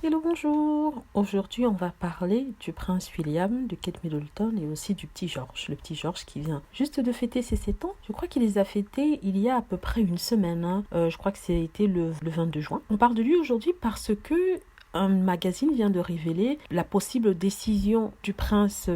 Hello, bonjour. Aujourd'hui, on va parler du prince William, de Kate Middleton et aussi du petit George. Le petit George qui vient juste de fêter ses 7 ans. Je crois qu'il les a fêtés il y a à peu près une semaine. Je crois que c'était le 22 juin. On parle de lui aujourd'hui parce que un magazine vient de révéler la possible décision du prince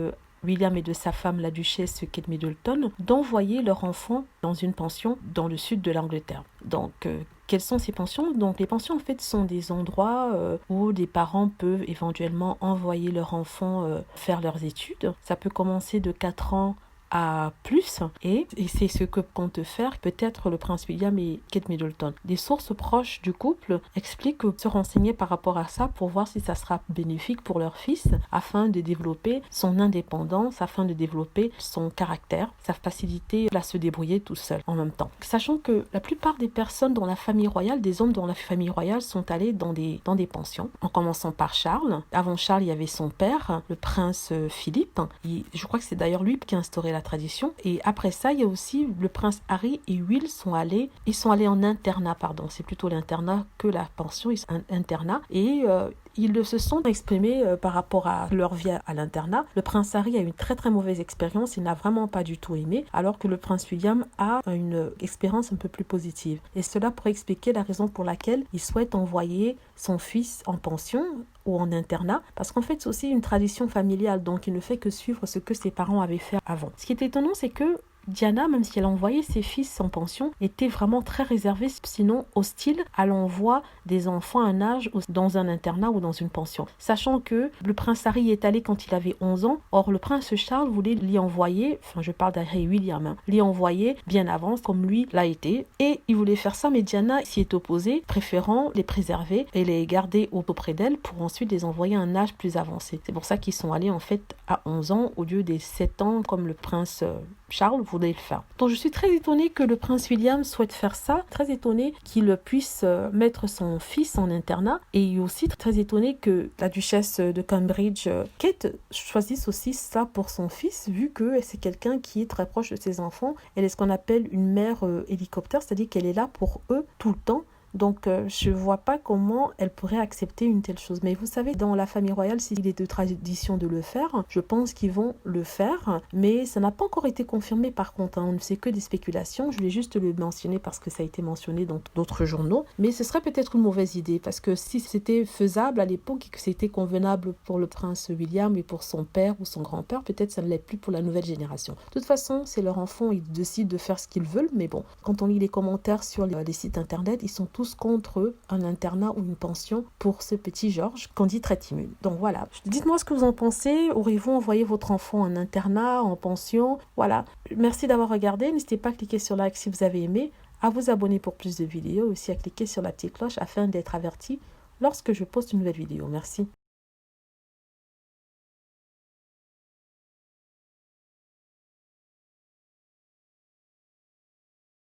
William et de sa femme, la duchesse Kate Middleton, d'envoyer leur enfant dans une pension dans le sud de l'Angleterre. Donc, quelles sont ces pensions? Donc, les pensions, en fait, sont des endroits où des parents peuvent éventuellement envoyer leur enfant faire leurs études. Ça peut commencer de 4 ans à plus, et c'est ce que compte faire peut-être le prince William et Kate Middleton. Des sources proches du couple expliquent se renseigner par rapport à ça pour voir si ça sera bénéfique pour leur fils afin de développer son indépendance, afin de développer son caractère, sa facilité à se débrouiller tout seul en même temps. Sachant que la plupart des personnes dans la famille royale, des hommes dans la famille royale sont allés dans des pensions, en commençant par Charles. Avant Charles, il y avait son père, le prince Philippe. Je crois que c'est d'ailleurs lui qui a instauré la tradition. Et après ça, il y a aussi le prince Harry et Will ils sont allés en internat, pardon. C'est plutôt l'internat que la pension, ils sont en internat. Et ils se sont exprimés par rapport à leur vie à l'internat. Le prince Harry a eu une très très mauvaise expérience, il n'a vraiment pas du tout aimé, alors que le prince William a une expérience un peu plus positive. Et cela pourrait expliquer la raison pour laquelle il souhaite envoyer son fils en pension ou en internat, parce qu'en fait c'est aussi une tradition familiale, donc il ne fait que suivre ce que ses parents avaient fait avant. Ce qui est étonnant, c'est que Diana, même si elle envoyait ses fils en pension, était vraiment très réservée, sinon hostile à l'envoi des enfants à un âge dans un internat ou dans une pension. Sachant que le prince Harry est allé quand il avait 11 ans, or le prince Charles voulait l'y envoyer, je parle d'Harry et William, l'y envoyer bien avant comme lui l'a été, et il voulait faire ça, mais Diana s'y est opposée, préférant les préserver et les garder auprès d'elle pour ensuite les envoyer à un âge plus avancé. C'est pour ça qu'ils sont allés en fait à 11 ans au lieu des 7 ans comme le prince Charles voulait le faire. Donc je suis très étonnée que le prince William souhaite faire ça, très étonnée qu'il puisse mettre son fils en internat, et aussi très étonnée que la duchesse de Cambridge, Kate, choisisse aussi ça pour son fils, vu que c'est quelqu'un qui est très proche de ses enfants. Elle est ce qu'on appelle une mère hélicoptère, c'est-à-dire qu'elle est là pour eux tout le temps. Donc, je ne vois pas comment elle pourrait accepter une telle chose. Mais vous savez, dans la famille royale, s'il est de tradition de le faire, je pense qu'ils vont le faire. Mais ça n'a pas encore été confirmé par contre. On ne sait que des spéculations. Je voulais juste le mentionner parce que ça a été mentionné dans d'autres journaux. Mais ce serait peut-être une mauvaise idée. Parce que si c'était faisable à l'époque et que c'était convenable pour le prince William et pour son père ou son grand-père, peut-être ça ne l'est plus pour la nouvelle génération. De toute façon, c'est leur enfant. Ils décident de faire ce qu'ils veulent. Mais bon, quand on lit les commentaires sur les sites internet, ils sont tous contre un internat ou une pension pour ce petit George qu'on dit très timide. Donc voilà, dites-moi ce que vous en pensez. Aurez-vous envoyé votre enfant en internat, en pension? Voilà, merci d'avoir regardé. N'hésitez pas à cliquer sur like si vous avez aimé, à vous abonner pour plus de vidéos, aussi à cliquer sur la petite cloche afin d'être averti lorsque je poste une nouvelle vidéo. Merci.